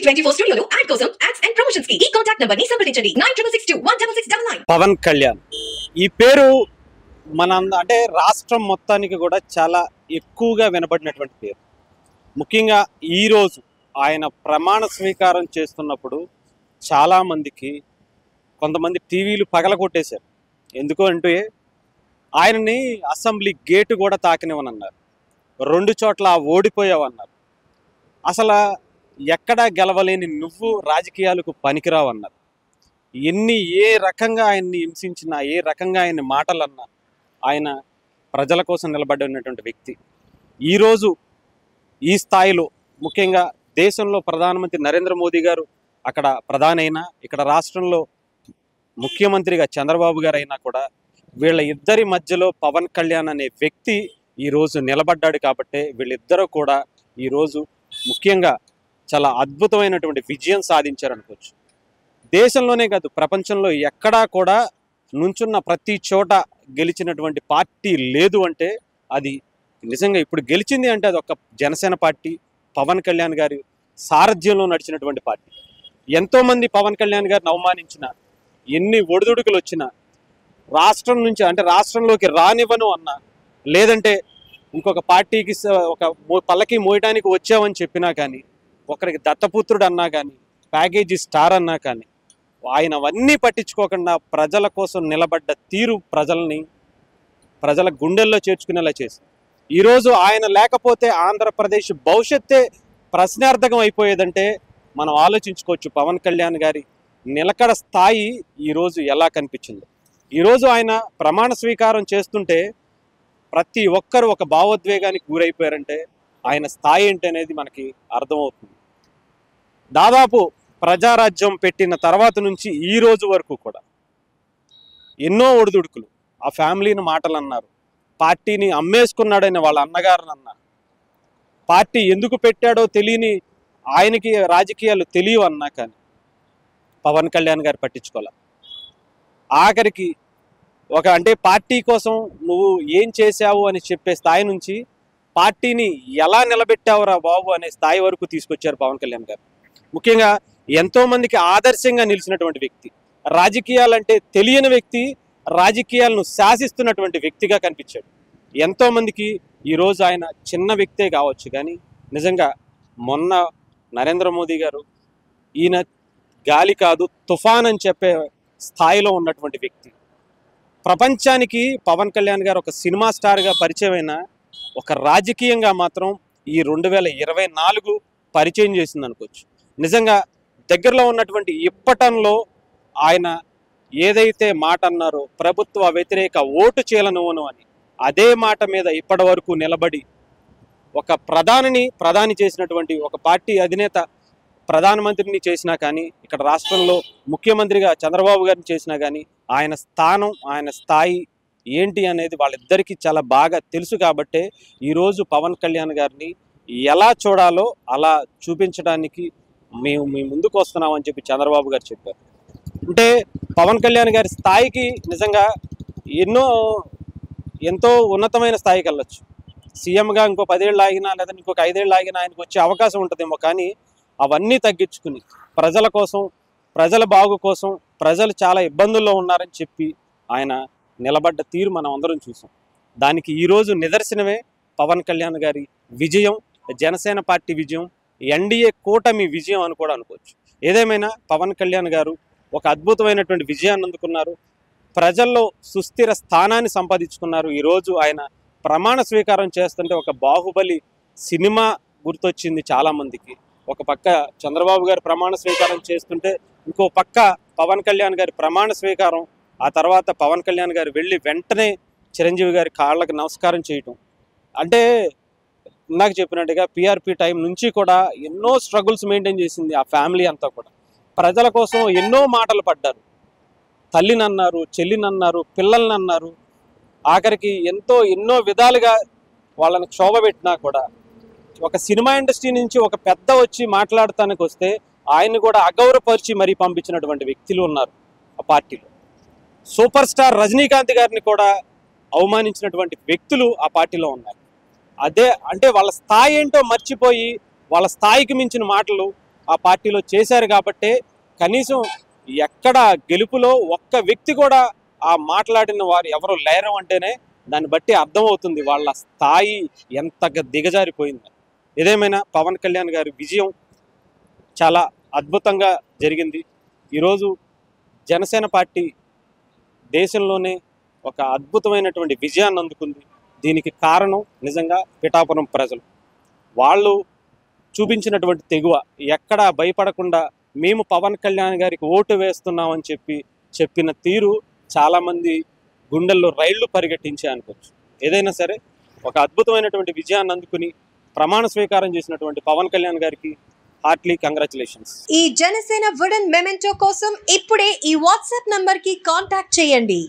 టీవీ24 స్టూడియోలో యాడ్ కోసం ads and promotions కి ఈ కాంటాక్ట్ నంబర్ ని సంప్రదించండి 9662166699. పవన్ కళ్యాణ్ ఈ పేరు అంటే రాష్ట్రం మొత్తానికి కూడా చాలా ఎక్కువగా వినబడినటువంటి పేరు. ముఖ్యంగా ఈరోజు ఆయన ప్రమాణ స్వీకారం చేస్తున్నప్పుడు చాలామందికి కొంతమంది టీవీలు పగలగొట్టేశారు. ఎందుకు అంటే ఆయనని అసెంబ్లీ గేటు కూడా తాకనివ్వనన్నారు, 2 చోట్ల ఓడిపోయావన్నారు, అసలు ఎక్కడా గెలవలేని నువ్వు రాజకీయాలకు పనికిరావన్నారు. ఏ రకంగా ఆయన్ని హింసించినా, ఏ రకంగా ఆయన మాటలన్నా ఆయన ప్రజల కోసం నిలబడినటువంటి వ్యక్తి. ఈరోజు ఈ స్థాయిలో ముఖ్యంగా దేశంలో ప్రధానమంత్రి నరేంద్ర మోదీ గారు అక్కడ ప్రధాని అయినా, ఇక్కడ రాష్ట్రంలో ముఖ్యమంత్రిగా చంద్రబాబు గారు అయినా కూడా వీళ్ళ ఇద్దరి మధ్యలో పవన్ కళ్యాణ్ అనే వ్యక్తి ఈరోజు నిలబడ్డాడు. కాబట్టి వీళ్ళిద్దరూ కూడా ఈరోజు ముఖ్యంగా చాలా అద్భుతమైనటువంటి విజయం సాధించారనుకోవచ్చు. దేశంలోనే కాదు, ప్రపంచంలో ఎక్కడా కూడా నుంచున్న ప్రతి చోట గెలిచినటువంటి పార్టీ లేదు అంటే అది నిజంగా ఇప్పుడు గెలిచింది అంటే అది ఒక జనసేన పార్టీ, పవన్ కళ్యాణ్ గారి సారథ్యంలో నడిచినటువంటి పార్టీ. ఎంతోమంది పవన్ కళ్యాణ్ గారిని అవమానించిన, ఎన్ని ఒడిదుడుకులు వచ్చినా రాష్ట్రం నుంచి అంటే రాష్ట్రంలోకి రానివ్వను అన్నా, లేదంటే ఇంకొక పార్టీకి ఒక పల్లకి మోయడానికి వచ్చామని చెప్పినా కానీ, ఒకరికి దత్తపుత్రుడు అన్నా కానీ, ప్యాకేజీ స్టార్ అన్నా కానీ, ఆయన అవన్నీ పట్టించుకోకుండా ప్రజల కోసం నిలబడ్డ తీరు ప్రజల గుండెల్లో చేర్చుకునేలా చేసింది. ఈరోజు ఆయన లేకపోతే ఆంధ్రప్రదేశ్ భవిష్యత్తే ప్రశ్నార్థకం అయిపోయేదంటే మనం ఆలోచించుకోవచ్చు పవన్ కళ్యాణ్ గారి నిలకడ స్థాయి ఈరోజు ఎలా కనిపించిందో. ఈరోజు ఆయన ప్రమాణ స్వీకారం చేస్తుంటే ప్రతి ఒక్కరు ఒక భావోద్వేగానికి గురైపోయారంటే ఆయన స్థాయి ఏంటి అనేది మనకి అర్థమవుతుంది. దాదాపు ప్రజారాజ్యం పెట్టిన తర్వాత నుంచి ఈ రోజు వరకు కూడా ఎన్నో ఒడిదుడుకులు, ఆ ఫ్యామిలీని మాటలు అన్నారు, పార్టీని అమ్మేసుకున్నాడని వాళ్ళ అన్నగారిని అన్నారు, పార్టీ ఎందుకు పెట్టాడో తెలియని ఆయనకి రాజకీయాలు తెలియవు అన్నా కానీ పవన్ కళ్యాణ్ గారు పట్టించుకోవాలి. ఆఖరికి అంటే పార్టీ కోసం నువ్వు ఏం చేశావు అని చెప్పే స్థాయి నుంచి పార్టీని ఎలా నిలబెట్టావురా బాబు అనే స్థాయి వరకు తీసుకొచ్చారు పవన్ కళ్యాణ్ గారు. ముఖ్యంగా ఎంతోమందికి ఆదర్శంగా నిలిచినటువంటి వ్యక్తి, రాజకీయాలంటే తెలియని వ్యక్తి, రాజకీయాలను శాసిస్తున్నటువంటి వ్యక్తిగా కనిపించాడు ఎంతోమందికి. ఈరోజు ఆయన చిన్న వ్యక్తే కావచ్చు కానీ నిజంగా మొన్న నరేంద్ర మోదీ గారు ఈయన గాలి కాదు తుఫాన్ అని చెప్పే స్థాయిలో ఉన్నటువంటి వ్యక్తి. ప్రపంచానికి పవన్ కళ్యాణ్ గారు ఒక సినిమా స్టార్గా పరిచయమైన ఒక రాజకీయంగా మాత్రం ఈ 2024 పరిచయం చేసింది అనుకోవచ్చు. నిజంగా దగ్గరలో ఉన్నటువంటి ఇప్పటంలో ఆయన ఏదైతే మాట అన్నారో ప్రభుత్వ వ్యతిరేక ఓటు చీలనువను అని, అదే మాట మీద ఇప్పటి వరకు నిలబడి ఒక ప్రధాని చేసినటువంటి ఒక పార్టీ అధినేత ప్రధానమంత్రిని చేసినా కానీ, ఇక్కడ రాష్ట్రంలో ముఖ్యమంత్రిగా చంద్రబాబు గారిని చేసినా కానీ ఆయన స్థానం, ఆయన స్థాయి ఏంటి అనేది వాళ్ళిద్దరికీ చాలా బాగా తెలుసు. కాబట్టే ఈరోజు పవన్ కళ్యాణ్ గారిని ఎలా చూడాలో అలా చూపించడానికి మేము మీ ముందుకు వస్తున్నామని చెప్పి చంద్రబాబు గారు చెప్పారు. అంటే పవన్ కళ్యాణ్ గారి స్థాయికి నిజంగా ఎంతో ఉన్నతమైన స్థాయికి వెళ్ళొచ్చు. సీఎంగా ఇంకో 10 ఏళ్ళు ఆగినా లేదా ఇంకొక 5 ఏళ్ళు ఆగినా ఆయనకు వచ్చే అవకాశం ఉంటుందేమో. కానీ అవన్నీ తగ్గించుకుని ప్రజల కోసం, ప్రజల బాగు కోసం, ప్రజలు చాలా ఇబ్బందుల్లో ఉన్నారని చెప్పి ఆయన నిలబడ్డ తీరు మనం అందరం చూసాం. దానికి ఈరోజు నిదర్శనమే పవన్ కళ్యాణ్ గారి విజయం, జనసేన పార్టీ విజయం, ఎన్డీఏ కూటమి విజయం అని కూడా అనుకోవచ్చు. ఏదేమైనా పవన్ కళ్యాణ్ గారు ఒక అద్భుతమైనటువంటి విజయాన్ని అందుకున్నారు, ప్రజల్లో సుస్థిర స్థానాన్ని సంపాదించుకున్నారు. ఈరోజు ఆయన ప్రమాణ స్వీకారం చేస్తుంటే ఒక బాహుబలి సినిమా గుర్తొచ్చింది చాలామందికి. ఒక పక్క చంద్రబాబు గారు ప్రమాణ స్వీకారం చేస్తుంటే ఇంకో పక్క పవన్ కళ్యాణ్ గారి ప్రమాణ స్వీకారం, ఆ తర్వాత పవన్ కళ్యాణ్ గారు వెళ్ళి వెంటనే చిరంజీవి గారి కాళ్ళకి నమస్కారం చేయటం. అంటే ఇందాక చెప్పినట్టుగా పిఆర్పి టైం నుంచి కూడా ఎన్నో స్ట్రగుల్స్ మెయింటైన్ చేసింది ఆ ఫ్యామిలీ అంతా కూడా. ప్రజల కోసం ఎన్నో మాటలు పడ్డారు, తల్లిని అన్నారు, చెల్లిని అన్నారు, పిల్లల్ని అన్నారు, ఆఖరికి ఎన్నో విధాలుగా వాళ్ళని క్షోభ పెట్టినా కూడా ఒక సినిమా ఇండస్ట్రీ నుంచి ఒక పెద్ద వచ్చి మాట్లాడటానికి వస్తే ఆయన్ని కూడా అగౌరవపరిచి మరీ పంపించినటువంటి వ్యక్తులు ఉన్నారు ఆ పార్టీలో. సూపర్ స్టార్ రజనీకాంత్ గారిని కూడా అవమానించినటువంటి వ్యక్తులు ఆ పార్టీలో ఉన్నారు. అదే అంటే వాళ్ళ స్థాయి ఏంటో మర్చిపోయి వాళ్ళ స్థాయికి మించిన మాటలు ఆ పార్టీలో చేశారు కాబట్టే కనీసం ఎక్కడ గెలుపులో ఒక్క వ్యక్తి కూడా ఆ మాట్లాడిన వారు ఎవరు లేరు అంటేనే దాన్ని బట్టి అర్థమవుతుంది వాళ్ళ స్థాయి ఎంతగా దిగజారిపోయింది. ఏదేమైనా పవన్ కళ్యాణ్ గారి విజయం చాలా అద్భుతంగా జరిగింది. ఈరోజు జనసేన పార్టీ దేశంలోనే ఒక అద్భుతమైనటువంటి విజయాన్ని అందుకుంది. దీనికి కారణం నిజంగా పిఠాపురం ప్రజలు. వాళ్ళు చూపించినటువంటి తెగువ, ఎక్కడా భయపడకుండా మేము పవన్ కళ్యాణ్ గారికి ఓటు వేస్తున్నామని చెప్పిన తీరు చాలామంది గుండెల్లో రైళ్లు పరిగెట్టించే అనుకోవచ్చు. ఏదైనా సరే ఒక అద్భుతమైనటువంటి విజయాన్ని అందుకుని ప్రమాణ స్వీకారం చేసినటువంటి పవన్ కళ్యాణ్ గారికి హార్ట్లీ కంగ్రాచులేషన్స్. ఈ జనసేన వుడెన్ మెమెంటో కోసం ఇప్పుడే ఈ వాట్సాప్ నంబర్ కి కాంటాక్ట్ చేయండి.